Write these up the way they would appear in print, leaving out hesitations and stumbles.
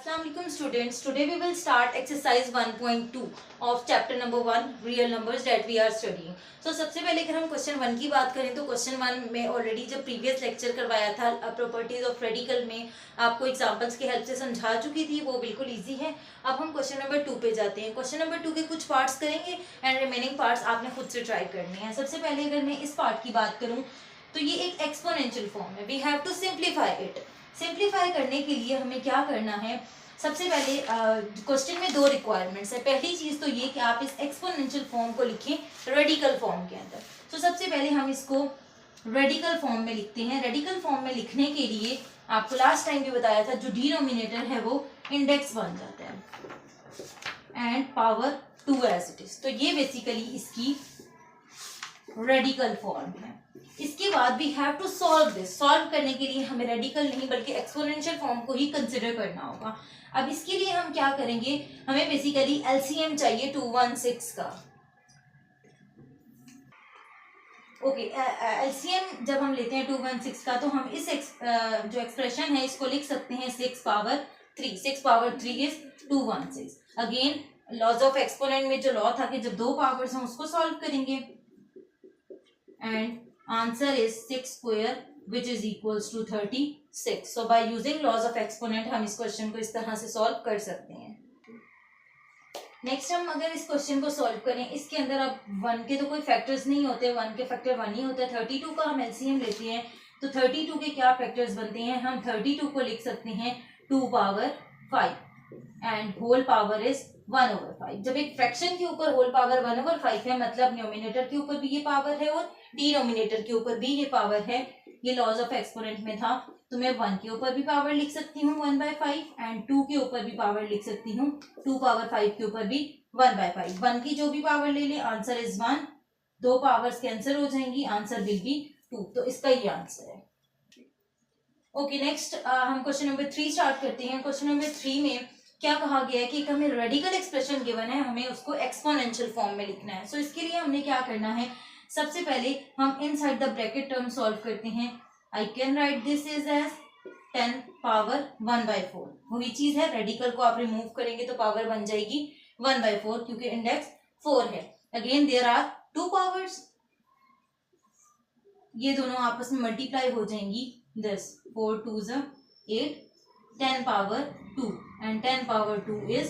Assalamualaikum students. Today we will start exercise 1.2 of chapter number 1 real numbers that we are studying. So सबसे पहले अगर हम question 1 की बात करें तो क्वेश्चन 1 में ऑलरेडी जब प्रीवियस लेक्चर करवाया था प्रॉपर्टीज ऑफ रेडिकल में आपको एग्जांपल्स की हेल्प से समझा चुकी थी, वो बिल्कुल इजी है. अब हम क्वेश्चन नंबर 2 पे जाते हैं. क्वेश्चन नंबर 2 के कुछ पार्ट्स करेंगे एंड रिमेनिंग पार्ट्स आपने खुद से ट्राई करने हैं. सबसे पहले अगर मैं इस पार्ट की बात करूँ तो ये एक एक्सपोनेंशियल फॉर्म है. We have to simplify it. Simplify करने के लिए हमें क्या करना है, सबसे पहले क्वेश्चन में दो रिक्वायरमेंट्स है. पहली चीज तो ये कि आप इस एक्सपोनेंशियल फॉर्म को लिखें रेडिकल फॉर्म के अंदर. तो सबसे पहले हम इसको रेडिकल फॉर्म में लिखते हैं. रेडिकल फॉर्म में लिखने के लिए आपको लास्ट टाइम भी बताया था, जो डिनोमिनेटर है वो इंडेक्स बन जाता है and power 2 as it is. तो ये बेसिकली इसकी रेडिकल फॉर्म है. इसके बाद we have to solve this. Solve करने के लिए हमें रेडिकल नहीं बल्कि एक्सपोनेंशियल फॉर्म को ही कंसिडर करना होगा. अब इसके लिए हम क्या करेंगे, हमें बेसिकली एलसीएम चाहिए 216 का. ओके, एलसीएम जब हम लेते हैं 216 का तो हम इस जो एक्सप्रेशन है इसको लिख सकते हैं 6 power 3. 6 power 3 is 216. Again laws of exponent में जो लॉ था कि जब दो पावर्स हैं उसको सॉल्व करेंगे and answer is 6 square which is equals to 36. So by using laws of exponent हम इस क्वेश्चन को इस तरह से सॉल्व कर सकते हैं. नेक्स्ट हम अगर इस क्वेश्चन को सॉल्व करें, इसके अंदर अब 1 के तो कोई फैक्टर्स नहीं होते, 1 के फैक्टर 1 ही होता है. 32 का हम एलसीएम लेते हैं तो 32 के क्या फैक्टर्स बनते हैं, हम 32 को लिख सकते हैं 2 power 5 and whole power is 1/5. जब एक फ्रैक्शन के ऊपर होल पावर 1/5 है मतलब न्यूमिनेटर के ऊपर भी ये पावर है और डिनोमिनेटर के ऊपर भी ये पावर है. ये लॉज ऑफ एक्सपोनेंट में था तो मैं 1 के ऊपर भी पावर लिख सकती हूँ 1/5 एंड 2 के ऊपर भी पावर लिख सकती हूँ 2 पावर 5 के ऊपर भी 1/5. 1 की जो भी पावर ले ले आंसर इज 1. दो पावर्स कैंसिल हो जाएंगी, आंसर विल बी 2. तो इसका ये आंसर है. ओके, नेक्स्ट हम क्वेश्चन नंबर 3 स्टार्ट करते हैं. क्वेश्चन नंबर 3 में क्या कहा गया है कि एक हमें रेडिकल एक्सप्रेशन गिवन है, हमें उसको एक्सपोनेंशियल फॉर्म में लिखना है. सो इसके लिए हमने क्या करना है, सबसे पहले हम inside the bracket term solve करते हैं. I can write this is as 10 power 1/4. वही चीज है, रेडिकल को आप रिमूव करेंगे तो पावर बन जाएगी 1/4 क्योंकि इंडेक्स 4 है. अगेन देयर आर 2 पावर्स, ये दोनों आपस में मल्टीप्लाई हो जाएंगी. This 4 2 8, 10 power 2 and 10 power 2 is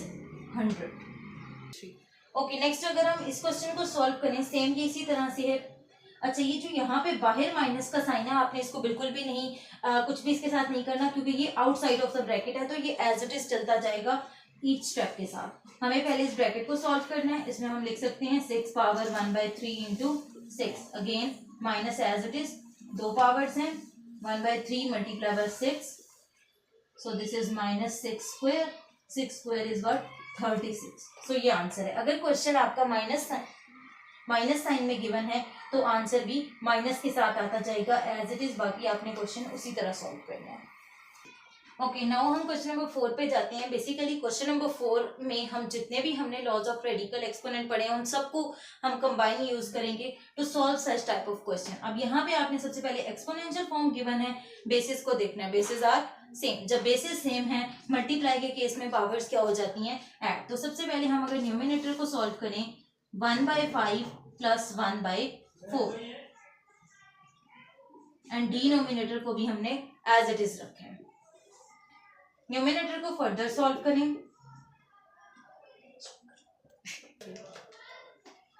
100. Okay, next अगर हम इस क्वेश्चन को सॉल्व करें, सेम ये इसी तरह से है. अच्छा, ये जो यहाँ पे बाहर माइनस का साइन है आपने इसको बिल्कुल भी नहीं कुछ भी इसके साथ नहीं करना क्योंकि ये आउटसाइड ऑफ द ब्रैकेट है, तो ये एज इट इज चलता जाएगा ईच स्टेप के साथ. हमें पहले इस ब्रैकेट को सॉल्व करना है. इसमें हम लिख सकते हैं 6 power 1/3 into 6. Again minus as it is, दो पावर्स हैं 1/3 multiply by 6. So this is minus 6 square. 6 square is what 36. So ये आंसर है. अगर क्वेश्चन आपका माइनस साइन में गिवन है तो आंसर भी माइनस के साथ आता जाएगा एज इट इज. बाकी आपने क्वेश्चन उसी तरह सॉल्व करना है. ओके, नाउ हम क्वेश्चन नंबर 4 पे जाते हैं. बेसिकली क्वेश्चन नंबर 4 में हम जितने भी हमने लॉज ऑफ रेडिकल एक्सपोनेंट पढ़े हैं उन सबको हम कंबाइन यूज करेंगे to solve such type of question. अब यहाँ पे आपने सबसे पहले एक्सपोनेंशियल फॉर्म गिवन है, बेसिस को देखना है. Basis are same. जब बेसिस सेम है मल्टीप्लाई के केस में पावर्स क्या हो जाती हैं, ऐड. तो सबसे पहले हम अगर न्यूमिनेटर को सॉल्व करें 1/5 प्लस 1/4 एंड डिनोमिनेटर को भी हमने एज इट इज रखे. न्यूमिनेटर को फर्दर सॉल्व करें.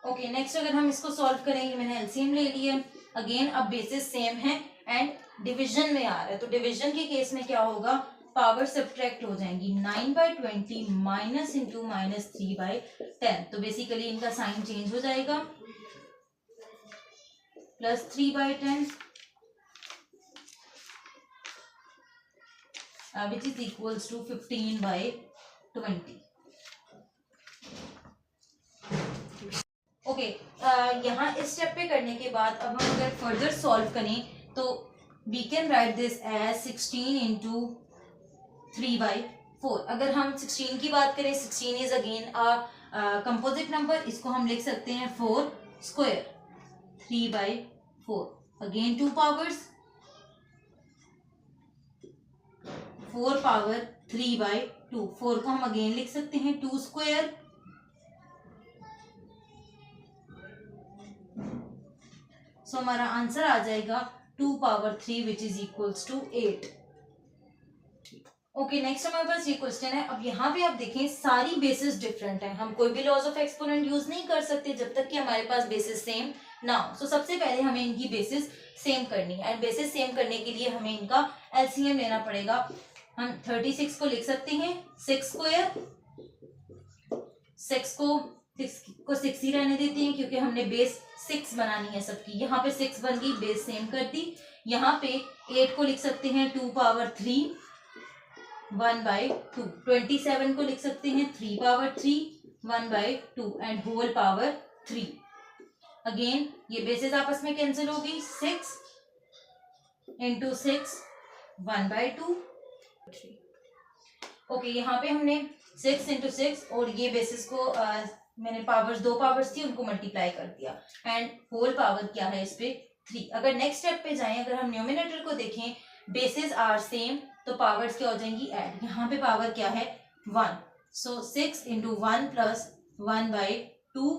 ओके, नेक्स्ट अगर हम इसको सॉल्व करेंगे, मैंने एलसीएम ले लिया. अगेन अब बेसिस सेम है एंड डिवीजन में आ रहा है, तो डिवीजन के केस में क्या होगा, पावर सब्ट्रैक्ट हो जाएंगी. 9/20 माइनस इंटू माइनस 3/10. तो बेसिकली इनका साइन चेंज हो जाएगा. Plus 3/10 which is equals to 15/20. Okay, यहाँ इस स्टेप पे करने के बाद अब हम अगर फर्दर सॉल्व करें तो we can write this as 16 into 3/4. अगर हम 16 की बात करें, 16 इज अगेन कंपोजिट नंबर, इसको हम लिख सकते हैं 4 स्क्वायर 3/4. अगेन 2 पावर्स 4 पावर 3/4 2, 4 को हम अगेन लिख सकते हैं 2 स्क्वायर, सो हमारा आंसर आ जाएगा 2 power 3 which is equals to 8। Okay, next हमारे पास ये क्वेश्चन है। अब यहाँ पे आप देखें सारी बेसिस डिफरेंट है, हम कोई भी लॉज ऑफ एक्सपोनेंट यूज नहीं कर सकते जब तक कि हमारे पास बेसिस सेम ना हो। सो सबसे पहले हमें इनकी बेसिस सेम करनी है, एंड बेसिस सेम करने के लिए हमें इनका एलसीएम लेना पड़ेगा। हम 36 को लिख सकते हैं 6 स्क्वायर, 6 को 6 ही रहने देते हैं क्योंकि हमने बेस 6 बनानी है सबकी। यहाँ पे 6 बन गई, बेस सेम कर दी। यहाँ पे 8 को लिख सकते हैं 2 पावर 3 1/2, 27 को लिख सकते हैं 3 power 3 1/2 and whole power 3। Again ये बेसिस आपस में कैंसिल हो गई, 6 इंटू 6 1/2। ओके, यहाँ पे हमने 6 इंटू 6 और ये बेसिस को मैंने पावर्स 2 पावर्स थी उनको मल्टीप्लाई कर दिया, एंड होल पावर क्या है इस पे 3। अगर नेक्स्ट स्टेप पे जाएं, अगर हम न्यूमिनेटर को देखें, बेसिस आर सेम तो पावर्स क्या हो जाएंगी ऐड। यहाँ पे पावर क्या है 1, सो 6 इंटू 1 प्लस 1/2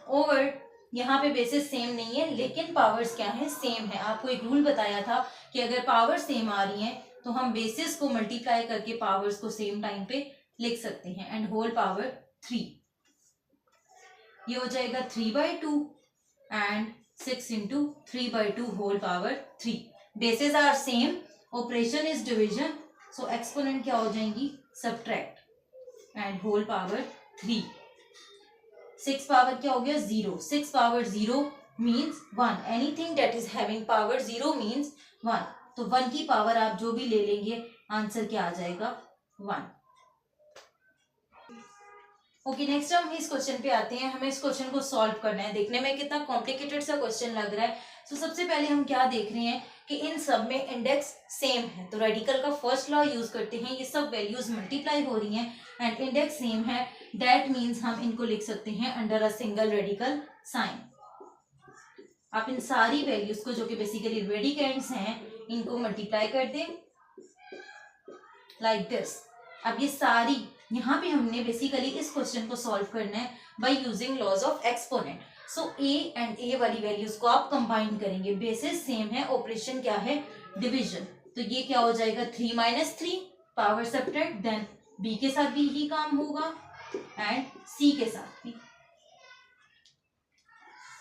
ओवर, यहाँ पे बेसिस सेम नहीं है लेकिन पावर्स क्या है सेम है। आपको एक रूल बताया था कि अगर पावर सेम आ रही हैं तो हम बेसिस को मल्टीप्लाई करके पावर्स को सेम टाइम पे लिख सकते हैं, एंड होल पावर 3। ये हो जाएगा 3/2 and 6 into 3/2 whole power 3। Basis are same, operation is division, so exponent क्या हो जाएंगी subtract and whole power 3। 6 power क्या हो गया 0, 6 power 0 means 1, anything that is having power 0 means 1। तो 1 की पावर आप जो भी ले लेंगे आंसर क्या आ जाएगा 1। ओके, नेक्स्ट हम इस क्वेश्चन पे आते हैं। हमें इस क्वेश्चन को सॉल्व करना है। देखने में कितना कॉम्प्लिकेटेड सा क्वेश्चन लग रहा है। तो सबसे पहले हम क्या देख रहे हैं कि इन सब में इंडेक्स सेम है, तो रेडिकल का फर्स्ट लॉ यूज करते हैं। ये सब वैल्यूज मल्टीप्लाई हो रही हैं एंड इंडेक्स सेम है, दैट मीन्स हम इनको लिख सकते हैं under a single radical sign. आप इन सारी वैल्यूज को जो कि बेसिकली रेडिकेंड्स हैं इनको मल्टीप्लाई कर दें लाइक दिस। अब ये सारी यहाँ पे हमने बेसिकली इस क्वेश्चन को सॉल्व करना है by using laws of exponent. So A and A वाली वैल्यूज को आप कंबाइन करेंगे, बेसिस सेम है, ऑपरेशन क्या है डिवीजन। तो ये क्या हो जाएगा 3 - 3 पावर सब्ट्रैक्ट, देन बी के साथ भी यही काम होगा एंड सी के साथ भी।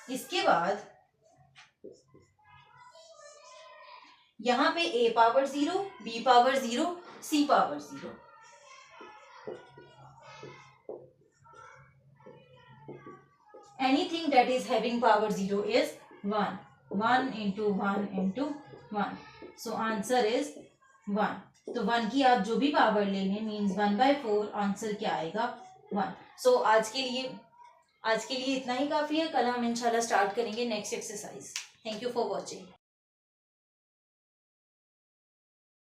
इसके बाद यहाँ पे a power 0, b power 0, c power 0। Anything that is having power 0 is 1. 1 into 1 into 1. So answer is 1. तो 1 की आप जो भी पावर ले लें मीन्स 1/4, आंसर क्या आएगा 1। सो आज के लिए इतना ही काफी है। कल हम इंशाल्लाह स्टार्ट करेंगे next exercise. Thank you for watching.